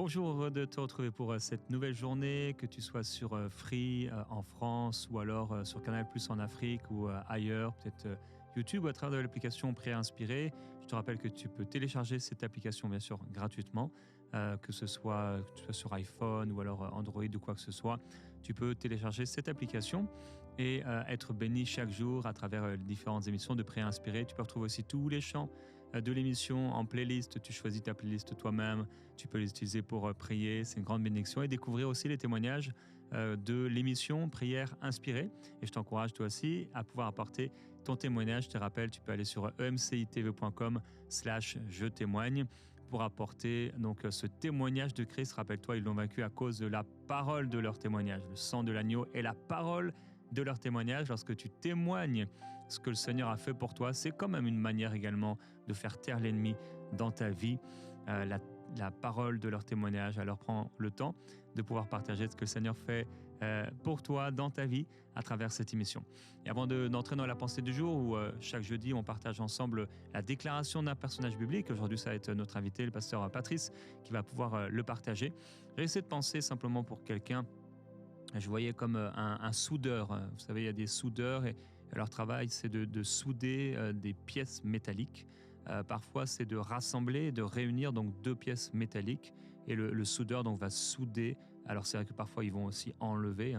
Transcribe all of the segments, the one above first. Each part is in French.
Bonjour, heureux de te retrouver pour cette nouvelle journée, que tu sois sur Free en France ou alors sur Canal+ en Afrique ou ailleurs, peut-être YouTube ou à travers de l'application Prière Inspirée. Je te rappelle que tu peux télécharger cette application bien sûr gratuitement, que ce soit sur iPhone ou alors Android ou quoi que ce soit. Tu peux télécharger cette application et être béni chaque jour à travers les différentes émissions de Prière Inspirée. Tu peux retrouver aussi tous les chants de l'émission en playlist. Tu choisis ta playlist toi-même. Tu peux les utiliser pour prier. C'est une grande bénédiction. Et découvrir aussi les témoignages de l'émission Prière Inspirée. Et je t'encourage toi aussi à pouvoir apporter ton témoignage. Je te rappelle, tu peux aller sur emcitv.com/je témoigne pour apporter donc ce témoignage de Christ. Rappelle-toi, ils l'ont vaincu à cause de la parole de leur témoignage. Le sang de l'agneau est la parole de leur témoignage. Lorsque tu témoignes ce que le Seigneur a fait pour toi, c'est quand même une manière également de faire taire l'ennemi dans ta vie. La parole de leur témoignage, alors prends le temps de pouvoir partager ce que le Seigneur fait pour toi dans ta vie à travers cette émission. Et avant d'entrer dans la pensée du jour, où chaque jeudi on partage ensemble la déclaration d'un personnage biblique, aujourd'hui ça va être notre invité, le pasteur Patrice, qui va pouvoir le partager. J'ai essayé de penser simplement pour quelqu'un. Je voyais comme un soudeur. Vous savez, il y a des soudeurs et leur travail, c'est de souder des pièces métalliques. Parfois, c'est de rassembler, de réunir donc deux pièces métalliques. Et le soudeur donc va souder. Alors, c'est vrai que parfois, ils vont aussi enlever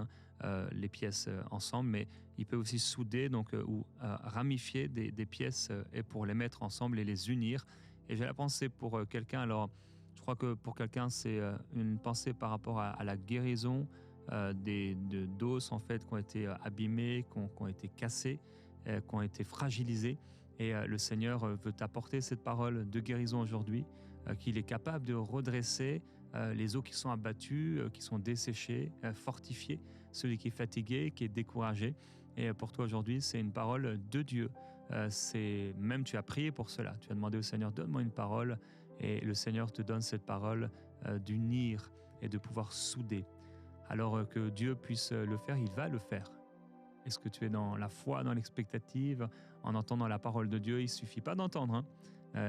les pièces ensemble, mais il peut aussi souder donc, ou ramifier des pièces et pour les mettre ensemble et les unir. Et j'ai la pensée pour quelqu'un. Alors, je crois que pour quelqu'un, c'est une pensée par rapport à la guérison d'os en fait, qui ont été abîmés, qui ont été cassés, qui ont été fragilisés. Et le Seigneur veut t'apporter cette parole de guérison aujourd'hui, qu'il est capable de redresser les os qui sont abattus, qui sont desséchés, fortifier celui qui est fatigué, qui est découragé. Et pour toi aujourd'hui, c'est une parole de Dieu. Tu as prié pour cela. Tu as demandé au Seigneur, donne-moi une parole. Et le Seigneur te donne cette parole d'unir et de pouvoir souder. Alors que Dieu puisse le faire, il va le faire. Est-ce que tu es dans la foi, dans l'expectative, en entendant la parole de Dieu? Il ne suffit pas d'entendre,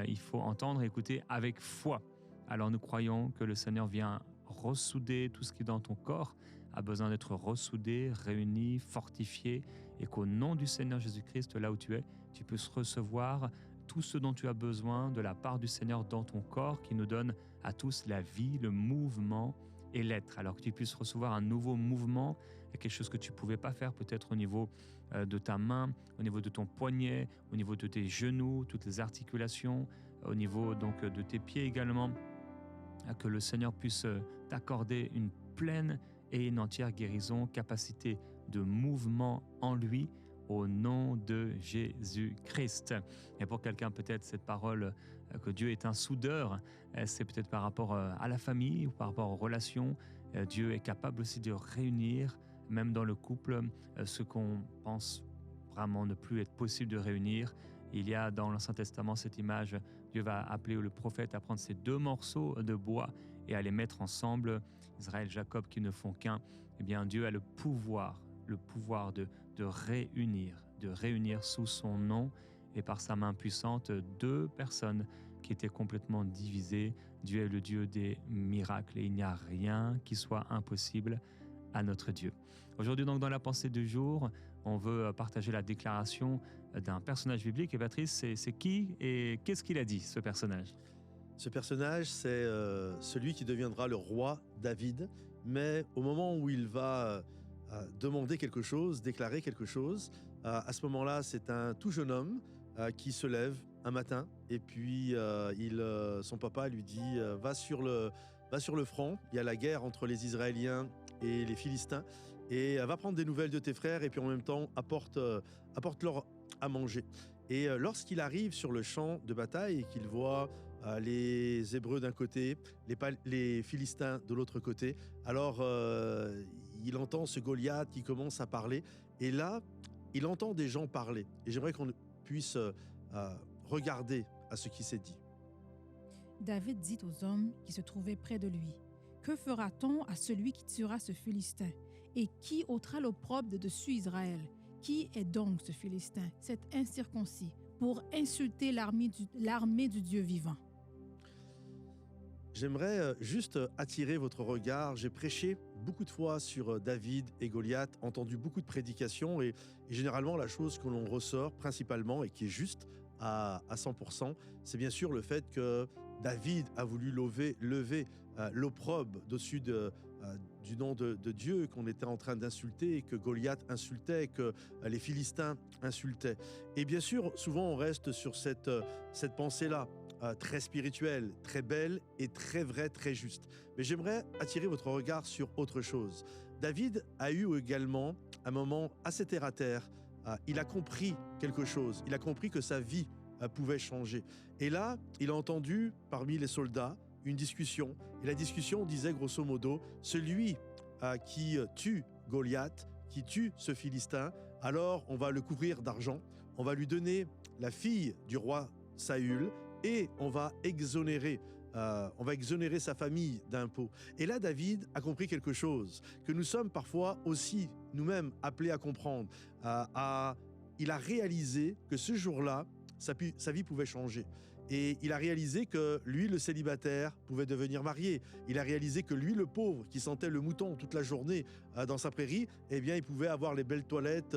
il faut entendre et écouter avec foi. Alors nous croyons que le Seigneur vient ressouder tout ce qui est dans ton corps, a besoin d'être ressoudé, réuni, fortifié, et qu'au nom du Seigneur Jésus-Christ, là où tu es, tu puisses recevoir tout ce dont tu as besoin de la part du Seigneur dans ton corps, qui nous donne à tous la vie, le mouvement et l'être. Alors que tu puisses recevoir un nouveau mouvement, quelque chose que tu ne pouvais pas faire peut-être au niveau de ta main, au niveau de ton poignet, au niveau de tes genoux, toutes les articulations, au niveau donc de tes pieds également, que le Seigneur puisse t'accorder une pleine et une entière guérison, capacité de mouvement en lui, au nom de Jésus-Christ. Et pour quelqu'un, peut-être cette parole que Dieu est un soudeur, c'est peut-être par rapport à la famille ou par rapport aux relations. Dieu est capable aussi de réunir, même dans le couple, ce qu'on pense vraiment ne plus être possible de réunir. Il y a dans l'Ancien Testament cette image, Dieu va appeler le prophète à prendre ces deux morceaux de bois et à les mettre ensemble. Israël, Jacob qui ne font qu'un. Eh bien, Dieu a le pouvoir de réunir sous son nom et par sa main puissante deux personnes qui étaient complètement divisées. Dieu est le Dieu des miracles et il n'y a rien qui soit impossible à notre Dieu. Aujourd'hui, donc, dans la pensée du jour, on veut partager la déclaration d'un personnage biblique. Et Patrice, c'est qui et qu'est-ce qu'il a dit, ce personnage? Ce personnage, c'est celui qui deviendra le roi David, mais au moment où il va demander quelque chose, déclarer quelque chose, à ce moment-là, c'est un tout jeune homme qui se lève un matin et puis son papa lui dit va sur le front, il y a la guerre entre les Israéliens et les Philistins, et va prendre des nouvelles de tes frères et puis en même temps apporte-leur à manger. Et lorsqu'il arrive sur le champ de bataille et qu'il voit les Hébreux d'un côté, les Philistins de l'autre côté, alors il entend ce Goliath qui commence à parler, et là, il entend des gens parler. Et j'aimerais qu'on puisse regarder à ce qui s'est dit. David dit aux hommes qui se trouvaient près de lui: « Que fera-t-on à celui qui tuera ce Philistin? Et qui ôtera l'opprobre de dessus Israël? Qui est donc ce Philistin, cet incirconcis, pour insulter l'armée du Dieu vivant? » J'aimerais juste attirer votre regard. J'ai prêché beaucoup de fois sur David et Goliath, entendu beaucoup de prédications et généralement la chose que l'on ressort principalement et qui est juste à 100%, c'est bien sûr le fait que David a voulu lever l'opprobre du nom de Dieu qu'on était en train d'insulter, que Goliath insultait, que les Philistins insultaient. Et bien sûr, souvent on reste sur cette pensée-là, très spirituelle, très belle et très vraie, très juste. Mais j'aimerais attirer votre regard sur autre chose. David a eu également un moment assez terre à terre. Il a compris quelque chose. Il a compris que sa vie pouvait changer. Et là, il a entendu parmi les soldats une discussion. Et la discussion disait grosso modo, celui qui tue Goliath, qui tue ce Philistin, alors on va le couvrir d'argent, on va lui donner la fille du roi Saül et on va exonérer sa famille d'impôts. Et là, David a compris quelque chose que nous sommes parfois aussi nous-mêmes appelés à comprendre. Il a réalisé que ce jour-là, sa vie pouvait changer. Et il a réalisé que lui, le célibataire, pouvait devenir marié. Il a réalisé que lui, le pauvre, qui sentait le mouton toute la journée dans sa prairie, eh bien, il pouvait avoir les belles toilettes,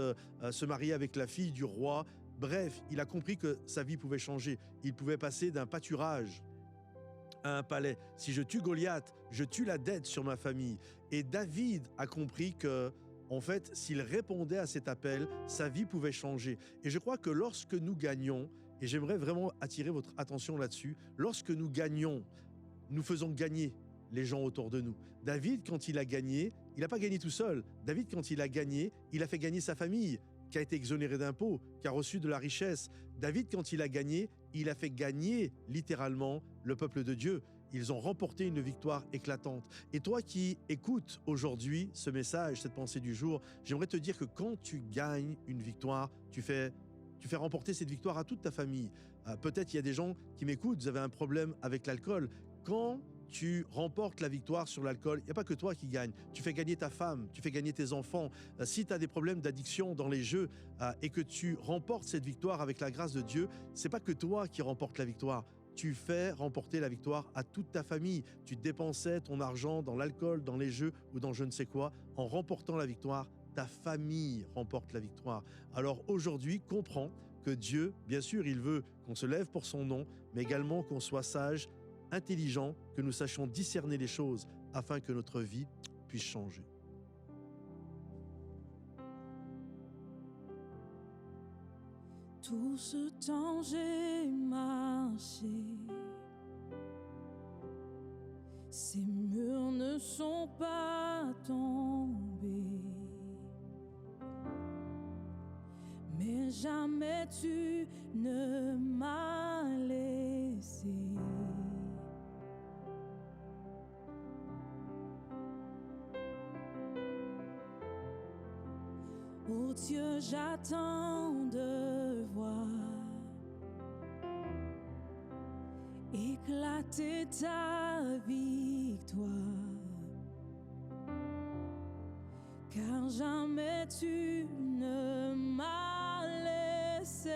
se marier avec la fille du roi. Bref, il a compris que sa vie pouvait changer. Il pouvait passer d'un pâturage à un palais. Si je tue Goliath, je tue la dette sur ma famille. Et David a compris que, en fait, s'il répondait à cet appel, sa vie pouvait changer. Et je crois que lorsque nous gagnons, et j'aimerais vraiment attirer votre attention là-dessus, lorsque nous gagnons, nous faisons gagner les gens autour de nous. David, quand il a gagné, il n'a pas gagné tout seul. David, quand il a gagné, il a fait gagner sa famille, qui a été exonérée d'impôts, qui a reçu de la richesse. David, quand il a gagné, il a fait gagner littéralement le peuple de Dieu. Ils ont remporté une victoire éclatante. Et toi qui écoutes aujourd'hui ce message, cette pensée du jour, j'aimerais te dire que quand tu gagnes une victoire, tu fais remporter cette victoire à toute ta famille. Peut-être il y a des gens qui m'écoutent, vous avez un problème avec l'alcool. Quand tu remportes la victoire sur l'alcool, il n'y a pas que toi qui gagne. Tu fais gagner ta femme, tu fais gagner tes enfants. Si tu as des problèmes d'addiction dans les jeux et que tu remportes cette victoire avec la grâce de Dieu, c'est pas que toi qui remportes la victoire. Tu fais remporter la victoire à toute ta famille. Tu dépensais ton argent dans l'alcool, dans les jeux ou dans je ne sais quoi. En remportant la victoire, ta famille remporte la victoire. Alors aujourd'hui, comprends que Dieu, bien sûr, il veut qu'on se lève pour son nom, mais également qu'on soit sage, intelligent, que nous sachions discerner les choses afin que notre vie puisse changer. Tout ce temps j'ai marché, ces murs ne sont pas tombés, mais jamais tu ne m'as laissé. Oh Dieu, j'attends de voir éclater ta victoire, car jamais tu ne m'as laissé.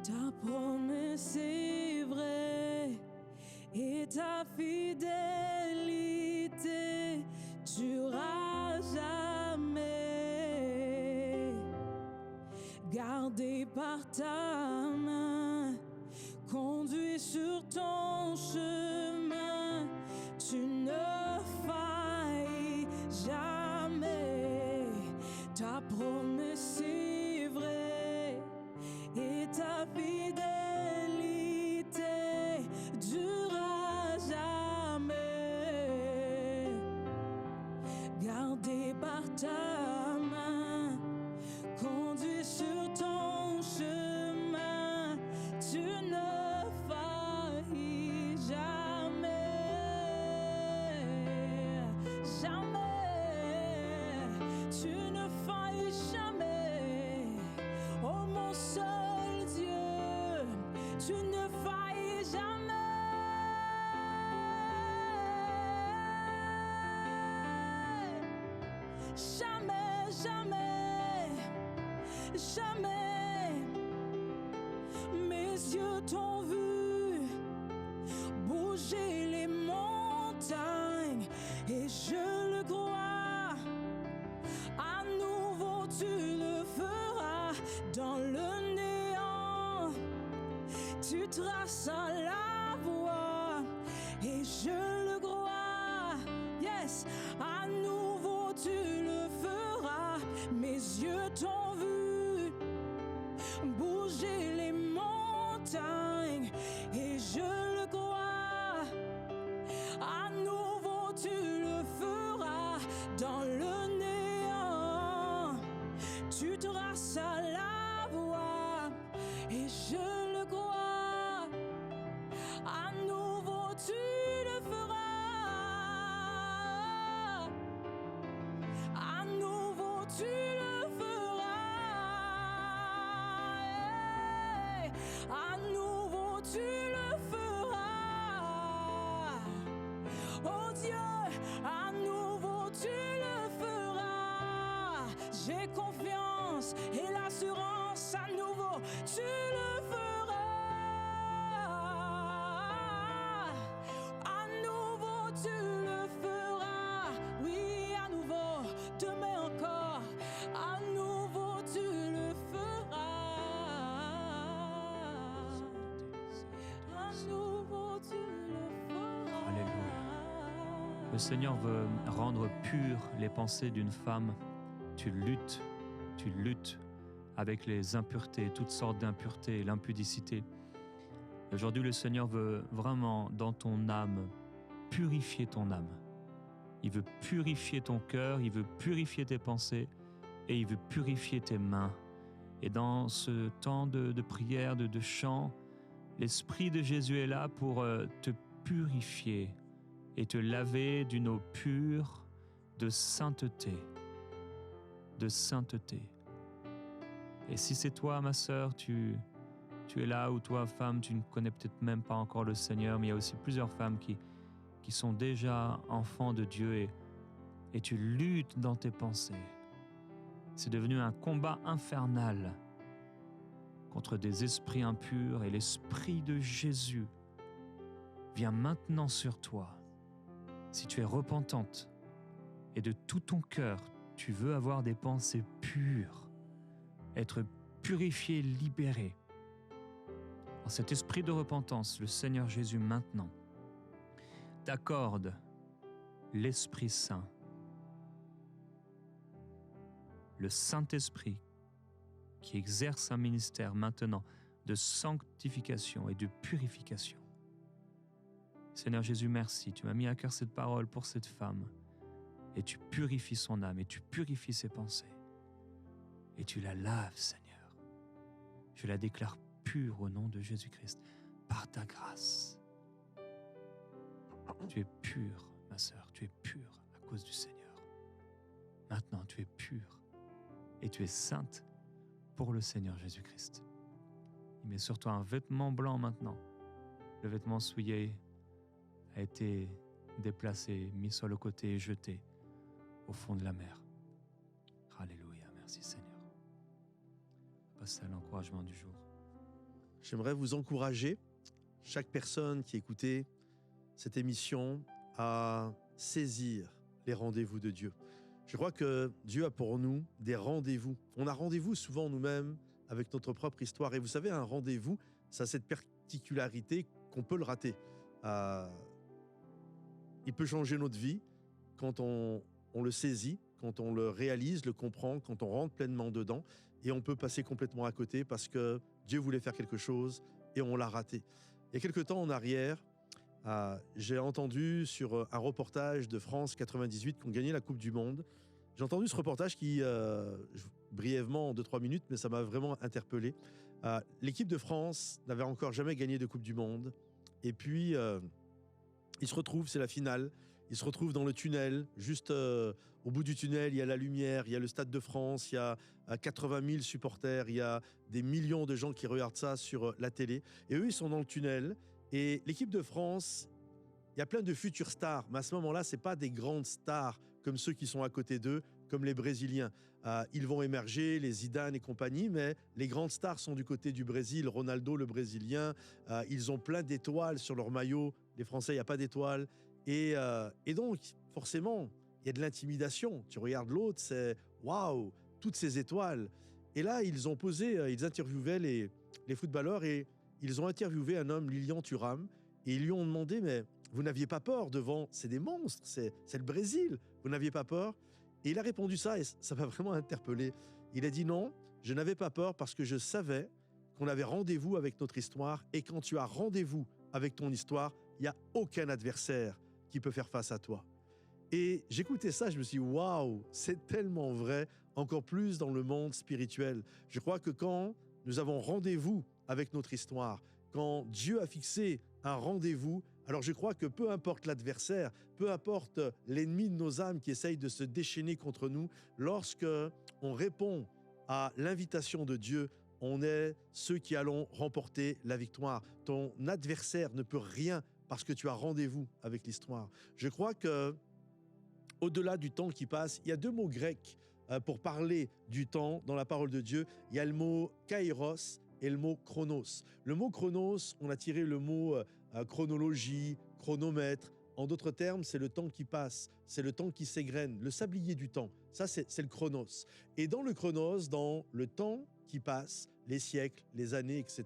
Ta promesse est vraie et ta fidélité durera jamais. Gardé par ta main, conduit sur ton chemin, tu ne faillis jamais. Ta promesse est vraie et ta fidélité durera jamais. Gardé par ta main, conduit sur ton chemin, tu ne faillis jamais. Jamais, tu ne faillis jamais. Oh mon seul Dieu, tu ne faillis jamais. Jamais, jamais, jamais mes yeux t'ont vu bouger les montagnes et je le crois, à nouveau tu le feras dans le néant, tu traças la voie et je le crois, yes, à nouveau tu le feras, mes yeux t'ont vu bouger les montagnes et je le crois, à nouveau tu le feras dans le néant, tu traças la voie et je le crois, à nouveau tu le feras, à nouveau tu le feras, hey, à nouveau tu le feras, oh Dieu, à nouveau tu le feras, j'ai confiance et l'assurance, à nouveau tu le feras, à nouveau tu le feras, oui, à nouveau, demain encore, à nouveau tu le feras, à nouveau tu le feras. Alléluia. Le Seigneur veut rendre pures les pensées d'une femme. Tu luttes avec les impuretés, toutes sortes d'impuretés, l'impudicité. Et aujourd'hui, le Seigneur veut vraiment, dans ton âme, purifier ton âme. Il veut purifier ton cœur, il veut purifier tes pensées et il veut purifier tes mains. Et dans ce temps de prière, de chant, l'Esprit de Jésus est là pour te purifier et te laver d'une eau pure de sainteté. De sainteté. Et si c'est toi, ma sœur, tu es là, ou toi, femme, tu ne connais peut-être même pas encore le Seigneur, mais il y a aussi plusieurs femmes qui sont déjà enfants de Dieu et tu luttes dans tes pensées. C'est devenu un combat infernal contre des esprits impurs et l'Esprit de Jésus vient maintenant sur toi. Si tu es repentante et de tout ton cœur, tu veux avoir des pensées pures, être purifié, libéré. En cet esprit de repentance, le Seigneur Jésus maintenant t'accorde l'Esprit Saint, le Saint-Esprit qui exerce un ministère maintenant de sanctification et de purification. Seigneur Jésus, merci, tu m'as mis à cœur cette parole pour cette femme et tu purifies son âme et tu purifies ses pensées et tu la laves, Seigneur. Je la déclare pure au nom de Jésus-Christ par ta grâce. Tu es pure, ma sœur, tu es pure à cause du Seigneur. Maintenant, tu es pure et tu es sainte pour le Seigneur Jésus-Christ. Il met sur toi un vêtement blanc maintenant. Le vêtement souillé a été déplacé, mis sur le côté et jeté au fond de la mer. Alléluia, merci Seigneur. Passez à l'encouragement du jour. J'aimerais vous encourager, chaque personne qui écoutait cette émission, à saisir les rendez-vous de Dieu. Je crois que Dieu a pour nous des rendez-vous. On a rendez-vous souvent nous-mêmes avec notre propre histoire. Et vous savez, un rendez-vous, ça a cette particularité qu'on peut le rater. Il peut changer notre vie quand on le saisit, quand on le réalise, le comprend, quand on rentre pleinement dedans. Et on peut passer complètement à côté parce que Dieu voulait faire quelque chose et on l'a raté. Il y a quelque temps en arrière, j'ai entendu sur un reportage de France 98 qui ont gagné la Coupe du Monde. J'ai entendu ce reportage qui, brièvement en 2-3 minutes, mais ça m'a vraiment interpellé. L'équipe de France n'avait encore jamais gagné de Coupe du Monde. Et puis, ils se retrouvent, c'est la finale, ils se retrouvent dans le tunnel, juste au bout du tunnel, il y a la lumière, il y a le Stade de France, il y a 80 000 supporters, il y a des millions de gens qui regardent ça sur la télé. Et eux, ils sont dans le tunnel. Et l'équipe de France, il y a plein de futures stars, mais à ce moment-là, ce n'est pas des grandes stars comme ceux qui sont à côté d'eux, comme les Brésiliens. Ils vont émerger, les Zidane et compagnie, mais les grandes stars sont du côté du Brésil. Ronaldo, le Brésilien, ils ont plein d'étoiles sur leur maillot. Les Français, il n'y a pas d'étoiles. Et donc, forcément, il y a de l'intimidation. Tu regardes l'autre, c'est waouh, toutes ces étoiles. Et là, ils interviewaient les footballeurs et ils ont interviewé un homme, Lilian Thuram, et ils lui ont demandé, mais vous n'aviez pas peur devant, c'est des monstres, c'est le Brésil, vous n'aviez pas peur? Et il a répondu ça et ça m'a vraiment interpellé. Il a dit non, je n'avais pas peur parce que je savais qu'on avait rendez-vous avec notre histoire et quand tu as rendez-vous avec ton histoire, il n'y a aucun adversaire qui peut faire face à toi. Et j'écoutais ça, je me suis dit waouh, c'est tellement vrai, encore plus dans le monde spirituel. Je crois que quand nous avons rendez-vous avec notre histoire, quand Dieu a fixé un rendez-vous, alors je crois que peu importe l'adversaire, peu importe l'ennemi de nos âmes qui essaye de se déchaîner contre nous, lorsque on répond à l'invitation de Dieu, on est ceux qui allons remporter la victoire. Ton adversaire ne peut rien parce que tu as rendez-vous avec l'histoire. Je crois que au-delà du temps qui passe, il y a deux mots grecs pour parler du temps dans la parole de Dieu. Il y a le mot kairos et le mot chronos. Le mot chronos, on a tiré le mot chronologie, chronomètre. En d'autres termes, c'est le temps qui passe, c'est le temps qui s'égrène, le sablier du temps. Ça, c'est le chronos. Et dans le chronos, dans le temps qui passe, les siècles, les années, etc.,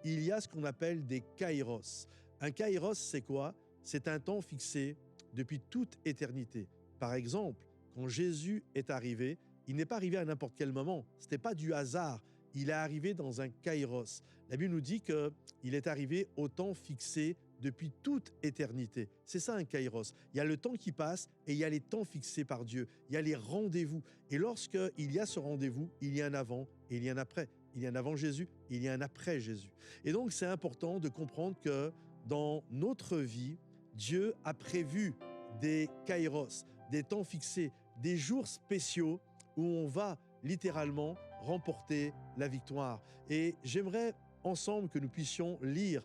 il y a ce qu'on appelle des kairos. Un kairos, c'est quoi? C'est un temps fixé depuis toute éternité. Par exemple, quand Jésus est arrivé, il n'est pas arrivé à n'importe quel moment. Ce n'était pas du hasard. Il est arrivé dans un kairos. La Bible nous dit qu'il est arrivé au temps fixé depuis toute éternité. C'est ça un kairos. Il y a le temps qui passe et il y a les temps fixés par Dieu. Il y a les rendez-vous. Et lorsqu'il y a ce rendez-vous, il y a un avant et il y a un après. Il y a un avant Jésus, il y a un après Jésus. Et donc c'est important de comprendre que dans notre vie, Dieu a prévu des kairos, des temps fixés, des jours spéciaux où on va littéralement remporter la victoire. Et j'aimerais ensemble que nous puissions lire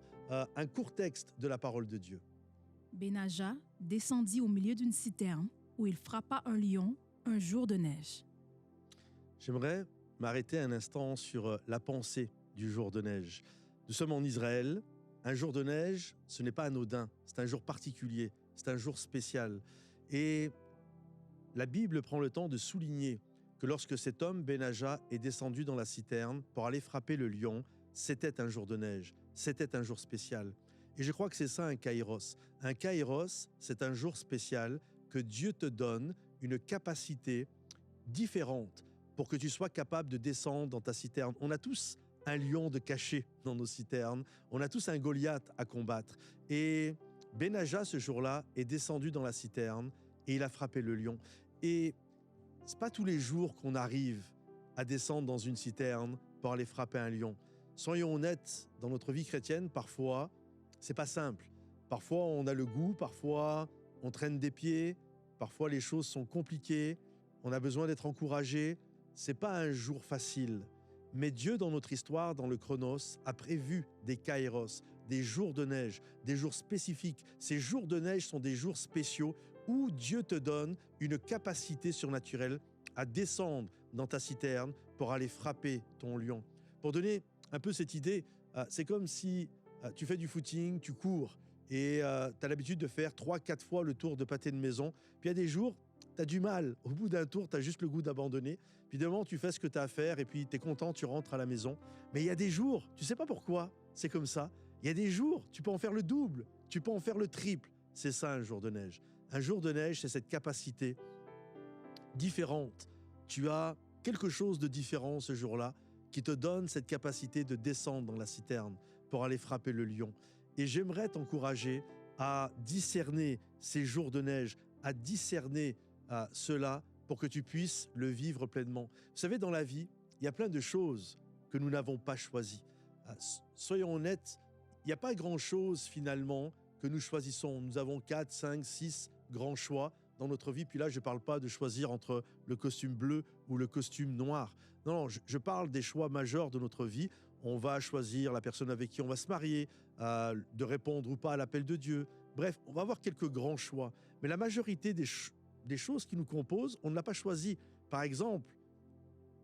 un court texte de la parole de Dieu. Benaja descendit au milieu d'une citerne où il frappa un lion un jour de neige. J'aimerais m'arrêter un instant sur la pensée du jour de neige. Nous sommes en Israël. Un jour de neige, ce n'est pas anodin. C'est un jour particulier. C'est un jour spécial. Et la Bible prend le temps de souligner que lorsque cet homme, Benaja, est descendu dans la citerne pour aller frapper le lion, c'était un jour de neige. C'était un jour spécial. Et je crois que c'est ça un kairos. Un kairos, c'est un jour spécial que Dieu te donne une capacité différente pour que tu sois capable de descendre dans ta citerne. On a tous un lion de caché dans nos citernes. On a tous un Goliath à combattre. Et Benaja, ce jour-là, est descendu dans la citerne et il a frappé le lion. Et c'est pas tous les jours qu'on arrive à descendre dans une citerne pour aller frapper un lion. Soyons honnêtes, dans notre vie chrétienne, parfois, c'est pas simple. Parfois, on a le goût, parfois, on traîne des pieds, parfois, les choses sont compliquées, on a besoin d'être encouragé. C'est pas un jour facile. Mais Dieu, dans notre histoire, dans le Chronos, a prévu des kairos, des jours de neige, des jours spécifiques. Ces jours de neige sont des jours spéciaux où Dieu te donne une capacité surnaturelle à descendre dans ta citerne pour aller frapper ton lion. Pour donner un peu cette idée, c'est comme si tu fais du footing, tu cours et tu as l'habitude de faire 3-4 fois le tour de pâté de maison. Puis il y a des jours, tu as du mal. Au bout d'un tour, tu as juste le goût d'abandonner. Puis d'un moment, tu fais ce que tu as à faire et puis tu es content, tu rentres à la maison. Mais il y a des jours, tu sais pas pourquoi, c'est comme ça. Il y a des jours, tu peux en faire le double, tu peux en faire le triple. C'est ça un jour de neige. Un jour de neige, c'est cette capacité différente. Tu as quelque chose de différent ce jour-là qui te donne cette capacité de descendre dans la citerne pour aller frapper le lion. Et j'aimerais t'encourager à discerner ces jours de neige, à discerner cela pour que tu puisses le vivre pleinement. Vous savez, dans la vie, il y a plein de choses que nous n'avons pas choisies. Soyons honnêtes, il n'y a pas grand-chose finalement que nous choisissons. Nous avons 4, 5, 6 grands choix dans notre vie. Puis là, je ne parle pas de choisir entre le costume bleu ou le costume noir. Non, je parle des choix majeurs de notre vie. On va choisir la personne avec qui on va se marier, de répondre ou pas à l'appel de Dieu. Bref, on va avoir quelques grands choix. Mais la majorité des des choses qui nous composent, on ne l'a pas choisi. Par exemple,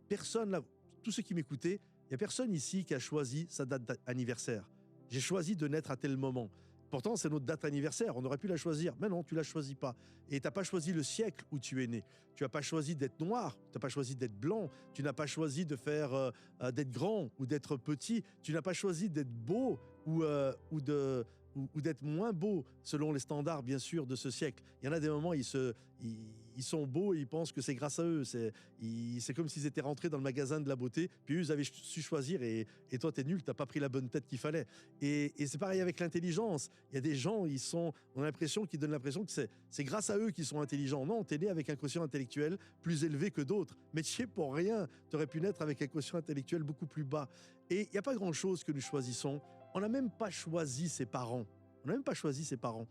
personne, là, tous ceux qui m'écoutaient, il n'y a personne ici qui a choisi sa date d'anniversaire. J'ai choisi de naître à tel moment. Pourtant, c'est notre date anniversaire, on aurait pu la choisir. Mais non, tu ne la choisis pas. Et tu n'as pas choisi le siècle où tu es né. Tu n'as pas choisi d'être noir, tu n'as pas choisi d'être blanc, tu n'as pas choisi de faire d'être grand ou d'être petit, tu n'as pas choisi d'être beau ou d'être moins beau, selon les standards, bien sûr, de ce siècle. Il y en a des moments, ils sont beaux et ils pensent que c'est grâce à eux. C'est comme s'ils étaient rentrés dans le magasin de la beauté, puis eux, ils avaient su choisir et toi, t'es nul, t'as pas pris la bonne tête qu'il fallait. Et c'est pareil avec l'intelligence. Il y a des gens, on a l'impression qu'ils donnent l'impression que c'est grâce à eux qu'ils sont intelligents. Non, t'es né avec un quotient intellectuel plus élevé que d'autres. Mais tu sais, pour rien, t'aurais pu naître avec un quotient intellectuel beaucoup plus bas. Et il n'y a pas grand-chose que nous choisissons. On n'a même pas choisi ses parents. On n'a même pas choisi ses parents.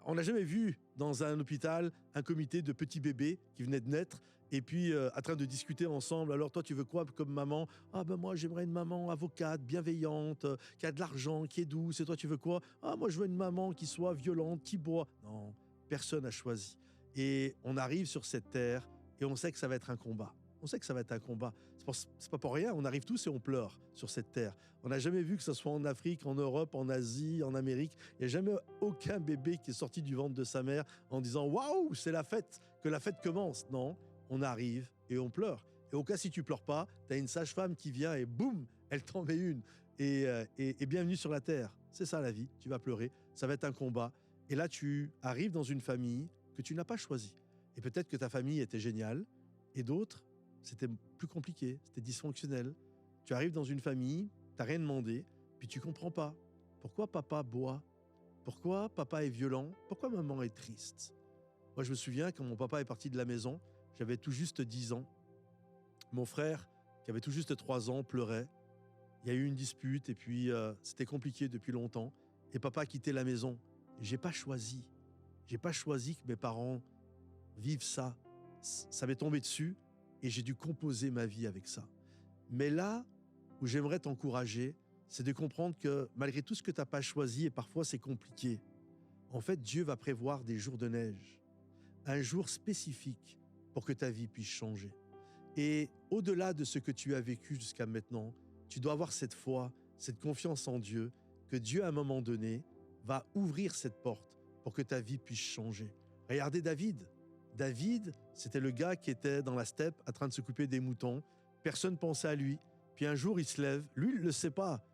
On n'a jamais vu dans un hôpital un comité de petits bébés qui venaient de naître et puis en train de discuter ensemble. Alors toi, tu veux quoi comme maman? Ah ben moi, j'aimerais une maman avocate, bienveillante, qui a de l'argent, qui est douce. Et toi, tu veux quoi? Ah moi, je veux une maman qui soit violente, qui boit. Non, personne n'a choisi. Et on arrive sur cette terre et on sait que ça va être un combat. On sait que ça va être un combat. C'est pas pour rien, on arrive tous et on pleure sur cette terre. On n'a jamais vu que ce soit en Afrique, en Europe, en Asie, en Amérique. Il n'y a jamais aucun bébé qui est sorti du ventre de sa mère en disant « Waouh, c'est la fête, que la fête commence ». Non, on arrive et on pleure. Et au cas si tu pleures pas, tu as une sage-femme qui vient et boum, elle t'en met une. Et bienvenue sur la terre. C'est ça la vie, tu vas pleurer, ça va être un combat. Et là, tu arrives dans une famille que tu n'as pas choisie. Et peut-être que ta famille était géniale et d'autres, c'était plus compliqué, c'était dysfonctionnel. Tu arrives dans une famille, tu n'as rien demandé, puis tu comprends pas. Pourquoi papa boit? Pourquoi papa est violent? Pourquoi maman est triste? Moi, je me souviens, quand mon papa est parti de la maison, j'avais tout juste 10 ans. Mon frère, qui avait tout juste 3 ans, pleurait. Il y a eu une dispute et puis c'était compliqué depuis longtemps. Et papa a quitté la maison. J'ai pas choisi. J'ai pas choisi que mes parents vivent ça. Ça m'est tombé dessus. Et j'ai dû composer ma vie avec ça. Mais là où j'aimerais t'encourager, c'est de comprendre que malgré tout ce que tu n'as pas choisi, et parfois c'est compliqué, en fait, Dieu va prévoir des jours de neige, un jour spécifique pour que ta vie puisse changer. Et au-delà de ce que tu as vécu jusqu'à maintenant, tu dois avoir cette foi, cette confiance en Dieu, que Dieu, à un moment donné, va ouvrir cette porte pour que ta vie puisse changer. Regardez David. David, c'était le gars qui était dans la steppe en train de s'occuper des moutons. Personne ne pensait à lui. Puis un jour, il se lève. Lui, il ne le sait pas.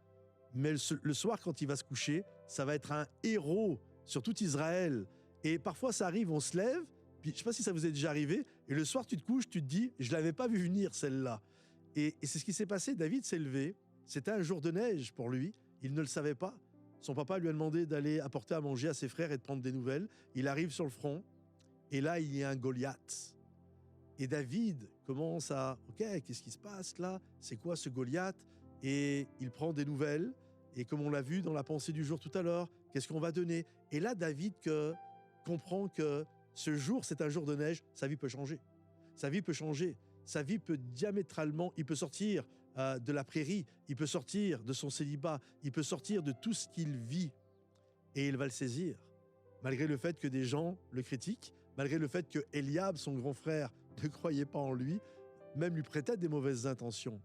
Mais le soir, quand il va se coucher, ça va être un héros sur tout Israël. Et parfois, ça arrive, on se lève. Puis, je ne sais pas si ça vous est déjà arrivé. Et le soir, tu te couches, tu te dis, je ne l'avais pas vu venir, celle-là. Et c'est ce qui s'est passé. David s'est levé. C'était un jour de neige pour lui. Il ne le savait pas. Son papa lui a demandé d'aller apporter à manger à ses frères et de prendre des nouvelles. Il arrive sur le front. Et là, il y a un Goliath. Et David commence à « Ok, qu'est-ce qui se passe là? C'est quoi ce Goliath ?» Et il prend des nouvelles. Et comme on l'a vu dans la pensée du jour tout à l'heure, qu'est-ce qu'on va donner? Et là, David comprend que ce jour, c'est un jour de neige, sa vie peut changer. Sa vie peut changer. Sa vie peut diamétralement, il peut sortir de la prairie, il peut sortir de son célibat, il peut sortir de tout ce qu'il vit. Et il va le saisir. Malgré le fait que des gens le critiquent, malgré le fait que Eliab, son grand frère, ne croyait pas en lui, même lui prêtait des mauvaises intentions.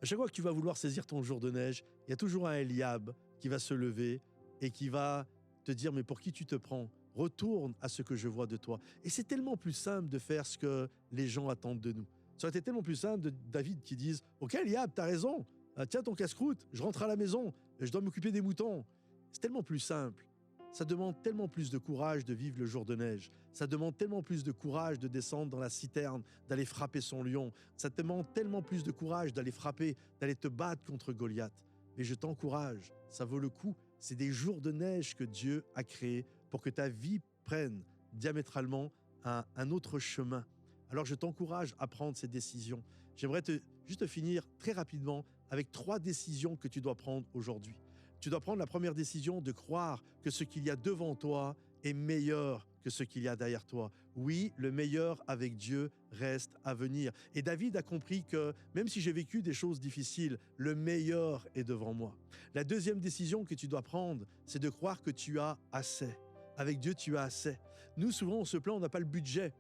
À chaque fois que tu vas vouloir saisir ton jour de neige, il y a toujours un Eliab qui va se lever et qui va te dire « Mais pour qui tu te prends? Retourne à ce que je vois de toi. » Et c'est tellement plus simple de faire ce que les gens attendent de nous. Ça aurait été tellement plus simple de David qui dise « Ok Eliab, t'as raison, tiens ton casse-croûte, je rentre à la maison, je dois m'occuper des moutons. » C'est tellement plus simple. Ça demande tellement plus de courage de vivre le jour de neige. Ça demande tellement plus de courage de descendre dans la citerne, d'aller frapper son lion. Ça demande tellement plus de courage d'aller frapper, d'aller te battre contre Goliath. Mais je t'encourage, ça vaut le coup. C'est des jours de neige que Dieu a créés pour que ta vie prenne diamétralement un autre chemin. Alors je t'encourage à prendre ces décisions. J'aimerais juste finir très rapidement avec 3 décisions que tu dois prendre aujourd'hui. Tu dois prendre la première décision de croire que ce qu'il y a devant toi est meilleur que ce qu'il y a derrière toi. Oui, le meilleur avec Dieu reste à venir. Et David a compris que même si j'ai vécu des choses difficiles, le meilleur est devant moi. La deuxième décision que tu dois prendre, c'est de croire que tu as assez. Avec Dieu, tu as assez. Nous, souvent, on se plaint, on n'a pas le budget.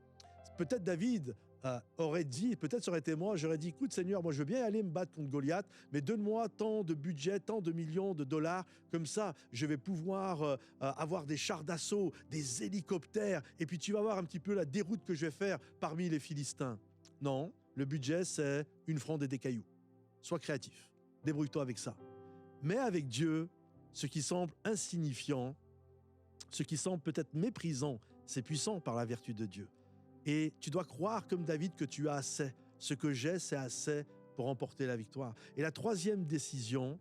Peut-être David aurait dit, peut-être ça aurait été moi, j'aurais dit, écoute Seigneur, moi je veux bien aller me battre contre Goliath, mais donne-moi tant de budget, tant de millions de dollars, comme ça je vais pouvoir avoir des chars d'assaut, des hélicoptères, et puis tu vas voir un petit peu la déroute que je vais faire parmi les Philistins. Non, le budget c'est une fronde et des cailloux. Sois créatif, débrouille-toi avec ça. Mais avec Dieu, ce qui semble insignifiant, ce qui semble peut-être méprisant, c'est puissant par la vertu de Dieu. Et tu dois croire comme David que tu as assez. Ce que j'ai, c'est assez pour remporter la victoire. Et la troisième décision,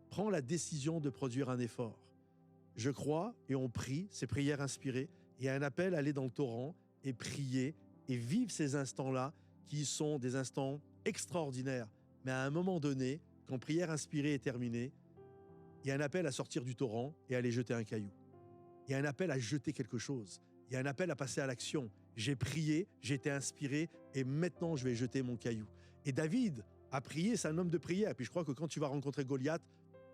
prends la décision de produire un effort. Je crois et on prie, ces prières inspirées. Il y a un appel à aller dans le torrent et prier et vivre ces instants-là qui sont des instants extraordinaires. Mais à un moment donné, quand prière inspirée est terminée, il y a un appel à sortir du torrent et à aller jeter un caillou. Il y a un appel à jeter quelque chose. Il y a un appel à passer à l'action. J'ai prié, j'ai été inspiré et maintenant je vais jeter mon caillou. Et David a prié, c'est un homme de prière. Et puis je crois que quand tu vas rencontrer Goliath,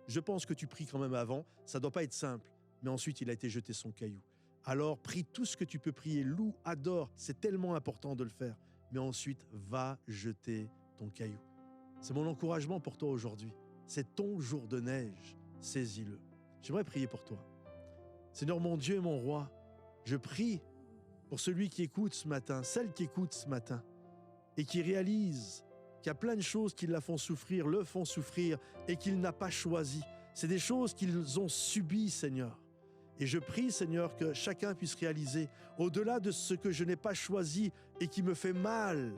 je pense que tu pries quand même avant. Ça ne doit pas être simple. Mais ensuite, il a été jeté son caillou. Alors prie tout ce que tu peux prier, loue, adore. C'est tellement important de le faire. Mais ensuite, va jeter ton caillou. C'est mon encouragement pour toi aujourd'hui. C'est ton jour de neige. Saisis-le. J'aimerais prier pour toi. Seigneur mon Dieu et mon roi, je prie pour celui qui écoute ce matin, celle qui écoute ce matin, et qui réalise qu'il y a plein de choses qui le font souffrir et qu'il n'a pas choisi. C'est des choses qu'ils ont subies, Seigneur. Et je prie, Seigneur, que chacun puisse réaliser, au-delà de ce que je n'ai pas choisi et qui me fait mal,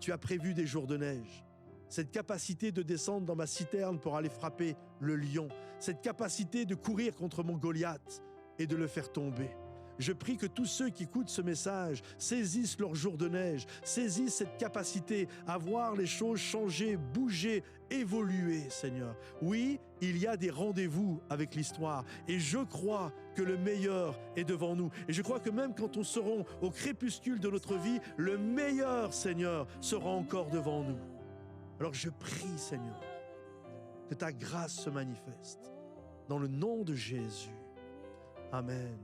tu as prévu des jours de neige. Cette capacité de descendre dans ma citerne pour aller frapper le lion, cette capacité de courir contre mon Goliath et de le faire tomber. Je prie que tous ceux qui écoutent ce message saisissent leur jour de neige, saisissent cette capacité à voir les choses changer, bouger, évoluer, Seigneur. Oui, il y a des rendez-vous avec l'histoire et je crois que le meilleur est devant nous. Et je crois que même quand on sera au crépuscule de notre vie, le meilleur, Seigneur, sera encore devant nous. Alors je prie, Seigneur, que ta grâce se manifeste dans le nom de Jésus. Amen.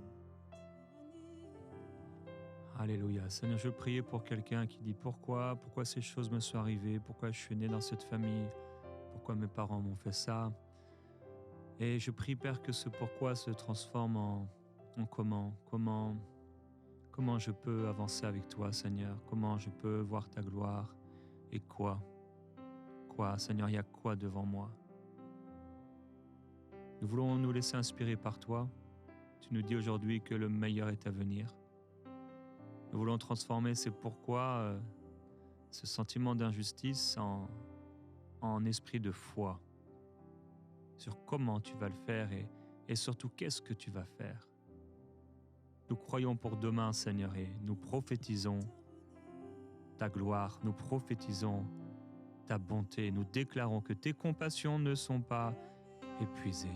Alléluia. Seigneur, je priais pour quelqu'un qui dit pourquoi ces choses me sont arrivées, pourquoi je suis né dans cette famille, pourquoi mes parents m'ont fait ça. Et je prie, Père, que ce pourquoi se transforme en comment je peux avancer avec toi, Seigneur, comment je peux voir ta gloire et quoi, Seigneur, il y a quoi devant moi? Nous voulons nous laisser inspirer par toi. Tu nous dis aujourd'hui que le meilleur est à venir. Nous voulons transformer ces pourquoi, ce sentiment d'injustice en esprit de foi sur comment tu vas le faire et surtout qu'est-ce que tu vas faire. Nous croyons pour demain, Seigneur, et nous prophétisons ta gloire, nous prophétisons ta bonté, nous déclarons que tes compassions ne sont pas épuisées.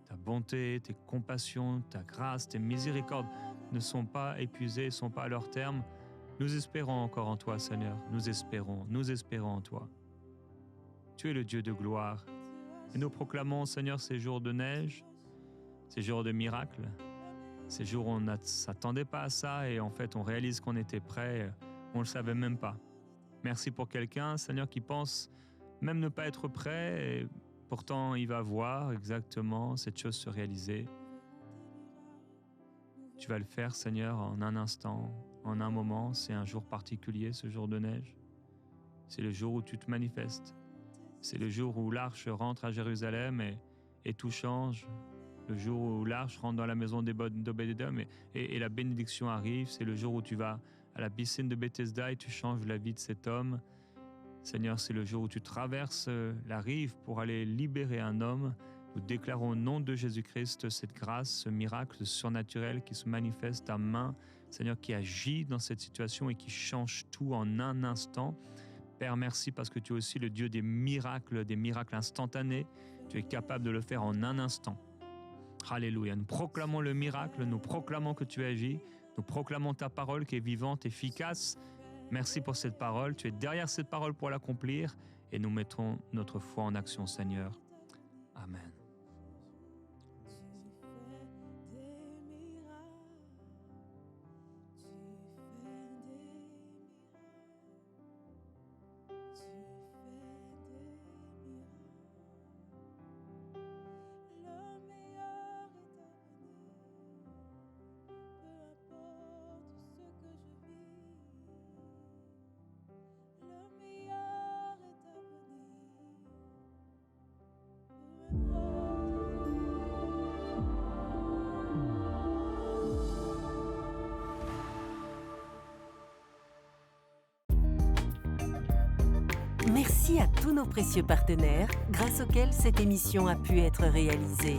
Ta bonté, tes compassions, ta grâce, tes miséricordes ne sont pas épuisées, ne sont pas à leur terme. Nous espérons encore en toi, Seigneur. Nous espérons en toi. Tu es le Dieu de gloire. Et nous proclamons, Seigneur, ces jours de neige, ces jours de miracles, ces jours où on ne s'attendait pas à ça et en fait on réalise qu'on était prêt, on ne le savait même pas. Merci pour quelqu'un, Seigneur, qui pense même ne pas être prêt et pourtant il va voir exactement cette chose se réaliser. Tu vas le faire, Seigneur, en un instant, en un moment. C'est un jour particulier, ce jour de neige. C'est le jour où tu te manifestes. C'est le jour où l'arche rentre à Jérusalem et tout change. Le jour où l'arche rentre dans la maison d'Obed-Édom et la bénédiction arrive. C'est le jour où tu vas à la piscine de Bethesda et tu changes la vie de cet homme. Seigneur, c'est le jour où tu traverses la rive pour aller libérer un homme. Nous déclarons au nom de Jésus-Christ cette grâce, ce miracle, ce surnaturel qui se manifeste à main, Seigneur, qui agit dans cette situation et qui change tout en un instant. Père, merci parce que tu es aussi le Dieu des miracles instantanés. Tu es capable de le faire en un instant. Alléluia. Nous proclamons le miracle, nous proclamons que tu agis, nous proclamons ta parole qui est vivante, efficace. Merci pour cette parole. Tu es derrière cette parole pour l'accomplir et nous mettons notre foi en action, Seigneur. Amen. Merci à tous nos précieux partenaires grâce auxquels cette émission a pu être réalisée.